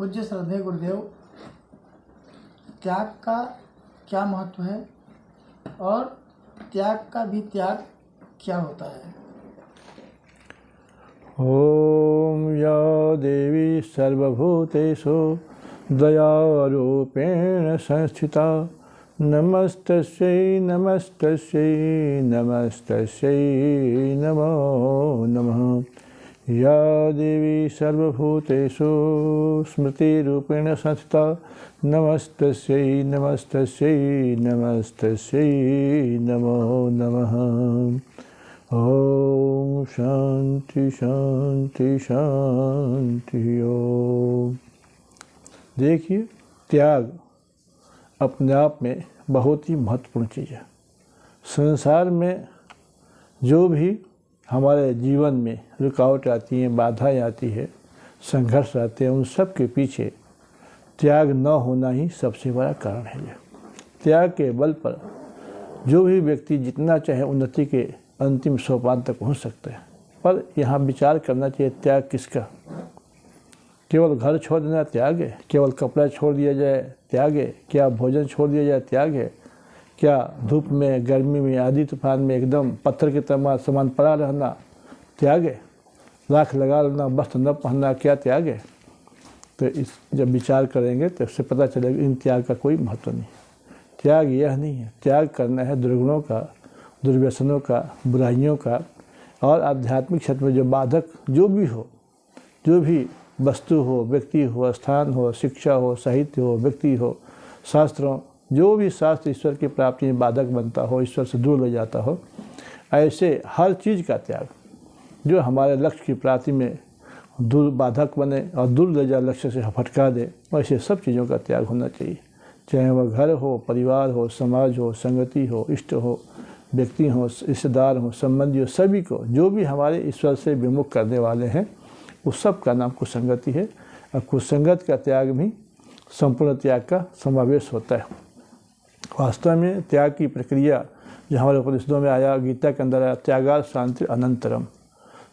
पूज्य श्रद्धेय गुरुदेव, त्याग का क्या महत्व है और त्याग का भी त्याग क्या होता है? ओम या देवी सर्वभूतेषु दयारूपेण संस्थिता नमस्तस्यै नमस्तस्यै नमस्तस्यै नमो नमः। या देवी सर्वभूतेषु स्मृतिरूपेण संस्थिता नमस्तस्यै नमस्तस्यै नमस्तस्यै नमो नमः। ओम शांति शांति शांति ओम। देखिए, त्याग अपने आप में बहुत ही महत्वपूर्ण चीज़ है। संसार में जो भी हमारे जीवन में रुकावट आती है, बाधाएं आती है, संघर्ष आते हैं, उन सब के पीछे त्याग न होना ही सबसे बड़ा कारण है। त्याग के बल पर जो भी व्यक्ति जितना चाहे उन्नति के अंतिम सोपान तक पहुंच सकते हैं। पर यहाँ विचार करना चाहिए, त्याग किसका? केवल घर छोड़ देना त्याग है? केवल कपड़ा छोड़ दिया जाए त्याग है? क्या भोजन छोड़ दिया जाए त्याग है? क्या धूप में, गर्मी में, आंधी तूफान में एकदम पत्थर के समान पड़ा रहना त्याग है? राख लगा लेना, वस्त्र न पहनना क्या त्याग है? तो इस जब विचार करेंगे तो इससे पता चलेगा इन त्याग का कोई महत्व नहीं। त्याग यह नहीं है। त्याग करना है दुर्गुणों का, दुर्व्यसनों का, बुराइयों का, और आध्यात्मिक क्षेत्र में जो बाधक जो भी हो, जो भी वस्तु हो, व्यक्ति हो, स्थान हो, शिक्षा हो, साहित्य हो, व्यक्ति हो, शास्त्रों, जो भी शास्त्र ईश्वर की प्राप्ति में बाधक बनता हो, ईश्वर से दूर ले जाता हो, ऐसे हर चीज़ का त्याग जो हमारे लक्ष्य की प्राप्ति में दूर बाधक बने और दूर ले जाए, लक्ष्य से भटका दे, ऐसे सब चीज़ों का त्याग होना चाहिए। चाहे वह घर हो, परिवार हो, समाज हो, संगति हो, इष्ट हो, व्यक्ति हो, रिश्तेदार हो, संबंधी हो, सभी को जो भी हमारे ईश्वर से विमुख करने वाले हैं, उस सब का नाम कुसंगति है। और कुसंगत का त्याग भी संपूर्ण त्याग का समावेश होता है। वास्तव में त्याग की प्रक्रिया जो हमारे उपनिषदों में आया, गीता के अंदर आया, त्यागात् शांति अनंतरम।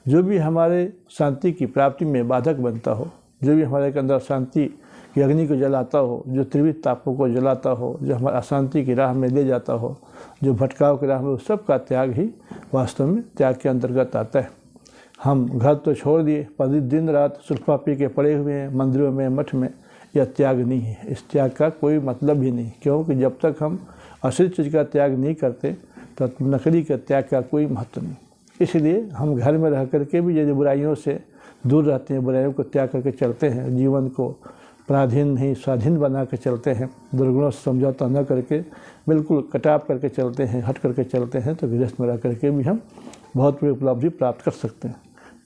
जो भी हमारे शांति की प्राप्ति में बाधक बनता हो, जो भी हमारे के अंदर शांति की अग्नि को जलाता हो, जो त्रिविध तापों को जलाता हो, जो हमारे अशांति की राह में ले जाता हो, जो भटकाव की राह में, उस सब का त्याग ही वास्तव में त्याग के अंतर्गत आता है। हम घर तो छोड़ दिए, पर दिन रात सुल्फा पी के पड़े हुए हैं मंदिरों में, मठ में, यह त्याग नहीं है। इस त्याग का कोई मतलब ही नहीं, क्योंकि जब तक हम असली चीज़ का त्याग नहीं करते तब नकली के त्याग का कोई महत्व नहीं। इसलिए हम घर में रह करके भी यदि बुराइयों से दूर रहते हैं, बुराइयों को त्याग करके चलते हैं, जीवन को पराधीन नहीं स्वाधीन बना के चलते हैं, दुर्गुणों से समझौता न करके बिल्कुल कटाव करके चलते हैं, हट करके चलते हैं, तो गृहस्थ में रह करके भी हम बहुत बड़ी उपलब्धि प्राप्त कर सकते हैं।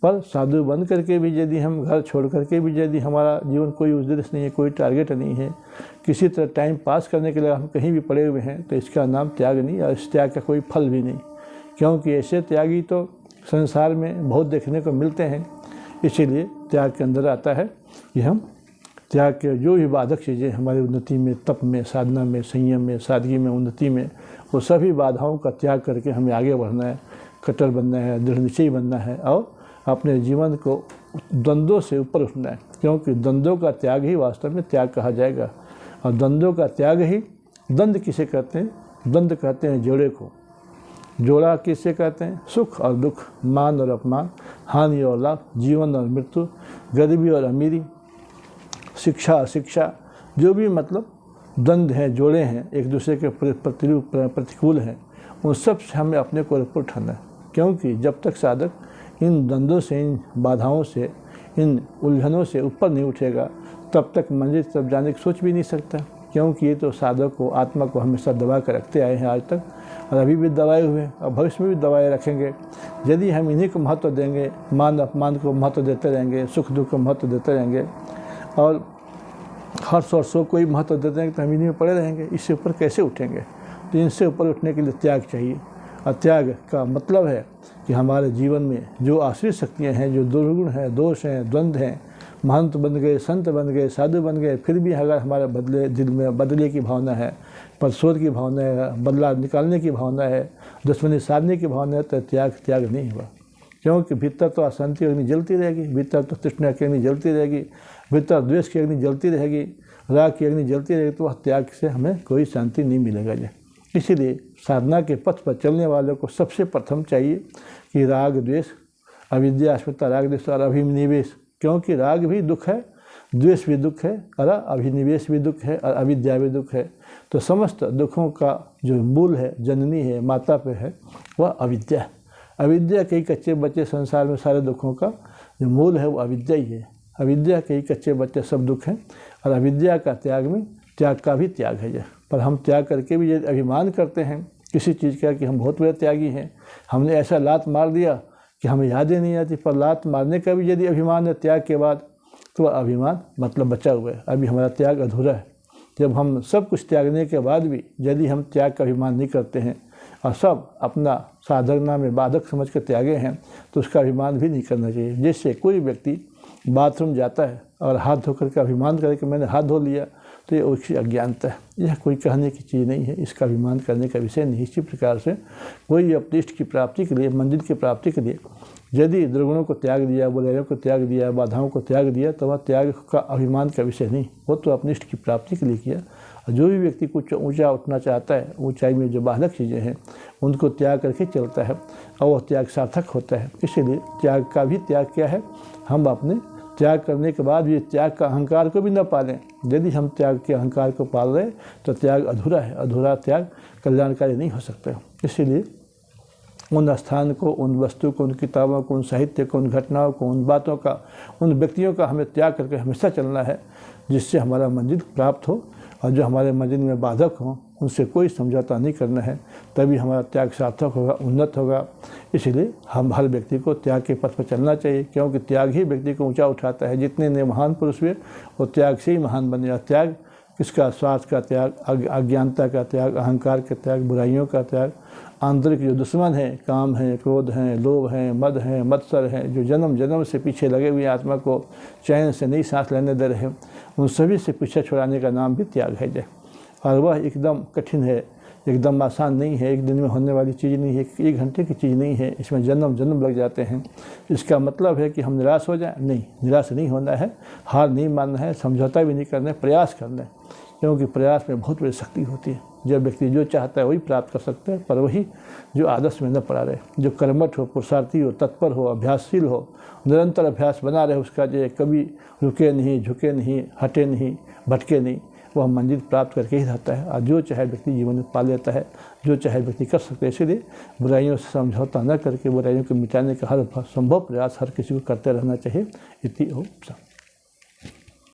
पर साधु बन करके भी यदि हम घर छोड़ करके भी यदि हमारा जीवन कोई उद्देश्य नहीं है, कोई टारगेट नहीं है, किसी तरह टाइम पास करने के लिए हम कहीं भी पड़े हुए हैं, तो इसका नाम त्याग नहीं, और इस त्याग का कोई फल भी नहीं। क्योंकि ऐसे त्यागी तो संसार में बहुत देखने को मिलते हैं। इसीलिए त्याग के अंदर आता है कि हम त्याग के जो भी बाधक चीज़ें हमारी उन्नति में, तप में, साधना में, संयम में, सादगी में, उन्नति में, वो सभी बाधाओं का त्याग करके हमें आगे बढ़ना है, कट्टर बनना है, दृढ़ निश्चयी बनना है, और अपने जीवन को द्वंद्वों से ऊपर उठना है। क्योंकि द्वंद्वों का त्याग ही वास्तव में त्याग कहा जाएगा। और द्वंद्वों का त्याग ही, द्वंद्व किसे कहते हैं? द्वंद्व कहते हैं जोड़े को। जोड़ा किसे कहते हैं? सुख और दुख, मान और अपमान, हानि और लाभ, जीवन और मृत्यु, गरीबी और अमीरी, शिक्षा अशिक्षा, जो भी मतलब द्वंद्व हैं, जोड़े हैं, एक दूसरे के प्रतिकूल हैं, उन सब से हमें अपने को ऊपर उठाना है। क्योंकि जब तक साधक इन द्वंद्वों से, इन बाधाओं से, इन उलझनों से ऊपर नहीं उठेगा, तब तक मंजिल तरफ जाने की सोच भी नहीं सकता। क्योंकि ये तो साधक को, आत्मा को हमेशा दबा कर रखते आए हैं आज तक, और अभी भी दबाए हुए हैं, और भविष्य में भी दबाए रखेंगे। यदि हम इन्हीं को महत्व देंगे, मान अपमान को महत्व देते रहेंगे, सुख दुख को महत्व देते रहेंगे, और हर्ष और शोक को ही महत्व देते रहेंगे, तो हम इन्हीं में पड़े रहेंगे। इससे ऊपर कैसे उठेंगे? तो इनसे ऊपर उठने के लिए त्याग चाहिए। और त्याग का मतलब है कि हमारे जीवन में जो आश्रित शक्तियाँ हैं, जो दुर्गुण हैं, दोष हैं, द्वंद्व हैं, महंत बन गए, संत बन गए, साधु बन गए, फिर भी अगर हमारे बदले दिल में बदले की भावना है, प्रतिशोध की भावना है, बदला निकालने की भावना है, दुश्मनी साधने की भावना है, तो त्याग नहीं हुआ। क्योंकि भीतर तो अशांति अग्नि जलती रहेगी, भीतर तो तृष्णा की अग्नि जलती रहेगी, भीतर द्वेष की अग्नि जलती रहेगी, राग की अग्नि जलती रहेगी, तो वह त्याग से हमें कोई शांति नहीं मिलेगा। इसीलिए साधना के पथ पर चलने वालों को सबसे प्रथम चाहिए कि राग द्वेष, अविद्या अस्मिता, राग द्वेष और अभिनिवेश, क्योंकि राग भी दुख है, द्वेष भी दुख है, और अभिनिवेश भी दुख है, और अविद्या भी दुख है। तो समस्त दुखों का जो मूल है, जननी है, माता पे है, वह अविद्या है। अविद्या के ही कच्चे बच्चे संसार में सारे दुखों का जो मूल है वो अविद्या ही है। अविद्या के ही कच्चे बच्चे सब दुख हैं, और अविद्या का त्याग में त्याग का भी त्याग है। पर हम त्याग करके भी यदि अभिमान करते हैं किसी चीज़ का कि हम बहुत बड़े त्यागी हैं, हमने ऐसा लात मार दिया कि हमें याद ही नहीं आती, पर लात मारने का भी यदि अभिमान है त्याग के बाद, तो वह अभिमान मतलब बचा हुआ है, अभी हमारा त्याग अधूरा है। जब हम सब कुछ त्यागने के बाद भी यदि हम त्याग का अभिमान नहीं करते हैं और सब अपना साधना में बाधक समझ कर त्यागे हैं, तो उसका अभिमान भी नहीं करना चाहिए। जैसे कोई व्यक्ति बाथरूम जाता है और हाथ धोकर के अभिमान करे कि मैंने हाथ धो लिया, तो ये उसकी अज्ञानता है, यह कोई कहने की चीज़ नहीं है, इसका अभिमान करने का विषय नहीं। इसी प्रकार से कोई अपने इष्ट की प्राप्ति के लिए, मंजिल की प्राप्ति के लिए यदि दुर्गुणों को त्याग दिया, बुराइयों को त्याग दिया, बाधाओं को त्याग दिया, तो वह त्याग का अभिमान का विषय नहीं, वो तो अपने इष्ट की प्राप्ति के लिए किया। और जो भी व्यक्ति कुछ ऊंचा उठना चाहता है, ऊंचाई में जो बाधक चीज़ें हैं उनको त्याग करके चलता है, और वह त्याग सार्थक होता है। इसीलिए त्याग का भी त्याग क्या है, हम अपने त्याग करने के बाद भी त्याग का अहंकार को भी न पालें। यदि हम त्याग के अहंकार को पाल रहे तो त्याग अधूरा है, अधूरा त्याग कल्याणकारी नहीं हो सकता। इसीलिए उन स्थान को, उन वस्तु को, उन किताबों को, उन साहित्य को, उन घटनाओं को, उन बातों का, उन व्यक्तियों का हमें त्याग करके हमेशा चलना है, जिससे हमारा मंजिल प्राप्त हो। और जो हमारे मंजिल में बाधक हों उनसे कोई समझौता नहीं करना है, तभी हमारा त्याग सार्थक होगा, उन्नत होगा। इसलिए हम हर व्यक्ति को त्याग के पथ पर चलना चाहिए, क्योंकि त्याग ही व्यक्ति को ऊंचा उठाता है। जितने ने महान पुरुष हुए वो त्याग से ही महान बने। त्याग किसका? स्वार्थ का त्याग, अज्ञानता का त्याग, अहंकार का त्याग, बुराइयों का त्याग, आंतरिक जो दुश्मन है, काम है, क्रोध है, लोभ है, मद है, मत्सर है, जो जन्म जन्म से पीछे लगे हुए आत्मा को चैन से नहीं सांस लेने दे रहे, उन सभी से पीछे छुड़ाने का नाम भी त्याग है। और वह एकदम कठिन है, एकदम आसान नहीं है, एक दिन में होने वाली चीज़ नहीं है, एक घंटे की चीज़ नहीं है, इसमें जन्म जन्म लग जाते हैं। इसका मतलब है कि हम निराश हो जाएं? नहीं, निराश नहीं होना है, हार नहीं मानना है, समझौता भी नहीं करना है, प्रयास करना है, क्योंकि प्रयास में बहुत बड़ी शक्ति होती है। जब व्यक्ति जो चाहता है वही प्राप्त कर सकता है, पर वही जो आदर्श में न पड़ा रहे, जो कर्मठ हो, पुरुषार्थी हो, तत्पर हो, अभ्यासशील हो, निरंतर अभ्यास बना रहे उसका, जो कभी रुके नहीं, झुके नहीं, हटे नहीं, भटके नहीं, वह मंजिल प्राप्त करके ही रहता है। और जो चाहे व्यक्ति जीवन में पा लेता है, जो चाहे व्यक्ति कर सकते हैं। इसीलिए बुराइयों से समझौता न करके बुराइयों को मिटाने का हर संभव प्रयास हर किसी को करते रहना चाहिए। इति ओम।